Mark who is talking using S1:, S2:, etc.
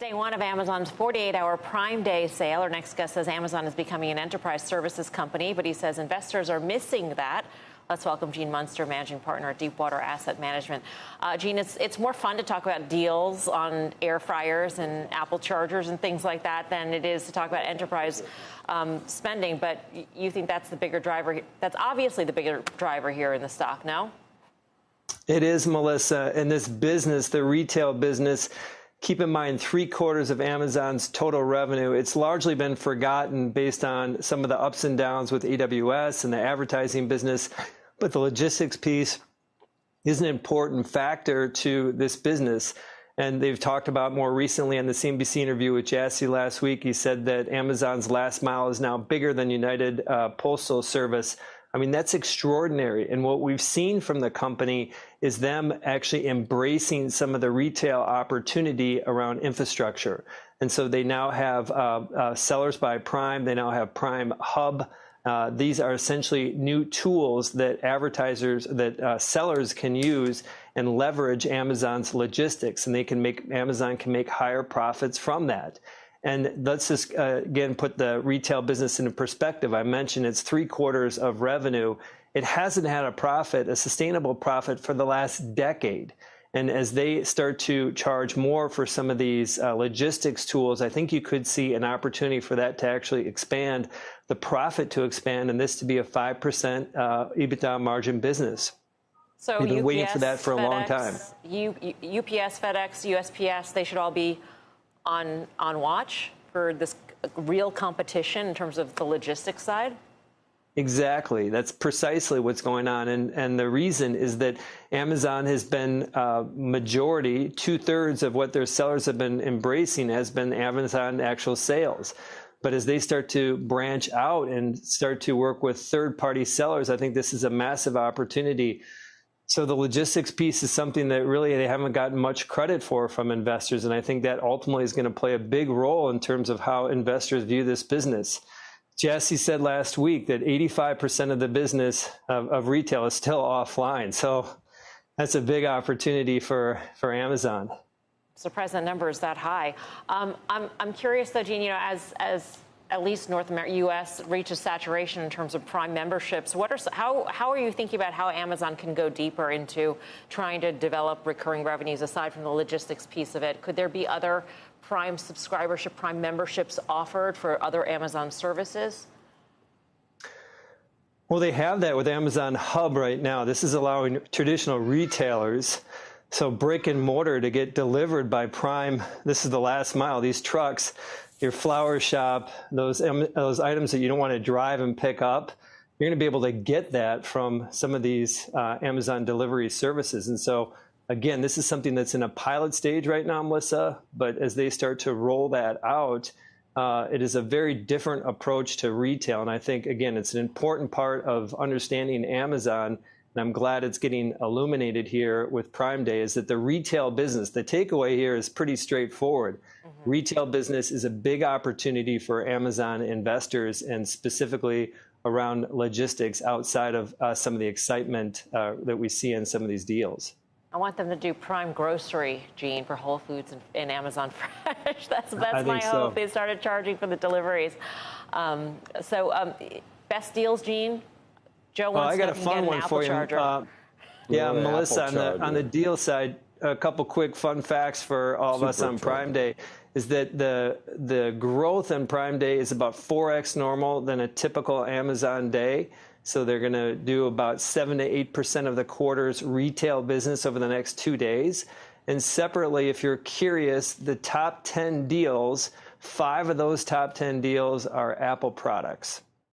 S1: Day one of Amazon's 48-hour Prime Day sale. Our next guest says Amazon is becoming an enterprise services company, but he says investors are missing that. Let's welcome Gene Munster, managing partner at Deepwater Asset Management. Gene, it's more fun to talk about deals on air fryers and Apple chargers and things like that than it is to talk about enterprise spending. But you think that's the bigger driver? That's obviously the bigger driver here in the stock, no?
S2: It is, Melissa. In this business, the retail business, keep in mind 3/4 of Amazon's total revenue. It's largely been forgotten based on some of the ups and downs with AWS and the advertising business. But the logistics piece is an important factor to this business. And they've talked about more recently on the CNBC interview with Jassy last week. He said that Amazon's last mile is now bigger than United Postal Service. I mean, that's extraordinary. And what we've seen from the company is them actually embracing some of the retail opportunity around infrastructure. And so they now have Sellers by Prime. They now have Prime Hub. These are essentially new tools that sellers can use and leverage Amazon's logistics, and Amazon can make higher profits from that. And let's just, again, put the retail business into perspective. I mentioned it's 3/4 of revenue. It hasn't had a sustainable profit for the last decade. And as they start to charge more for some of these logistics tools, I think you could see an opportunity for that to actually expand, the profit to expand, and this to be a 5% EBITDA margin business.
S1: So
S2: we've been waiting for that for a long time.
S1: UPS, FedEx, USPS, they should all be on watch for this real competition in terms of the logistics side?
S2: Exactly. That's precisely what's going on. And the reason is that Amazon has been majority, 2/3 of what their sellers have been embracing has been Amazon actual sales. But as they start to branch out and start to work with third-party sellers, I think this is a massive opportunity. So the logistics piece is something that really they haven't gotten much credit for from investors. And I think that ultimately is going to play a big role in terms of how investors view this business. Jassy said last week that 85% of the business of retail is still offline. So that's a big opportunity for Amazon.
S1: Surprised that number is that high. I'm curious though, Gene, as at least North America, U.S. reaches saturation in terms of Prime memberships. How are you thinking about how Amazon can go deeper into trying to develop recurring revenues aside from the logistics piece of it? Could there be other Prime subscribership, Prime memberships offered for other Amazon services?
S2: Well, they have that with Amazon Hub right now. This is allowing traditional retailers, so brick and mortar, to get delivered by Prime. This is the last mile. These trucks, your flower shop, those items that you don't want to drive and pick up, you're going to be able to get that from some of these Amazon delivery services. And so, again, this is something that's in a pilot stage right now, Melissa, but as they start to roll that out, it is a very different approach to retail. And I think, again, it's an important part of understanding Amazon, and I'm glad it's getting illuminated here with Prime Day, is that the retail business, the takeaway here is pretty straightforward. Retail business is a big opportunity for Amazon investors, and specifically around logistics outside of some of the excitement that we see in some of these deals.
S1: I want them to do Prime Grocery, Gene, for Whole Foods and Amazon Fresh. That's my hope. They started charging for the deliveries. Best deals, Gene? Joe wants to get an Apple charger.
S2: Melissa, on the deal side, a couple quick fun facts for all of us on Prime Day is that the growth in Prime Day is about 4x normal than a typical Amazon day. So they're going to do about 7 to 8% of the quarter's retail business over the next 2 days. And separately, if you're curious, the top 10 deals, 5 of those top 10 deals are Apple products.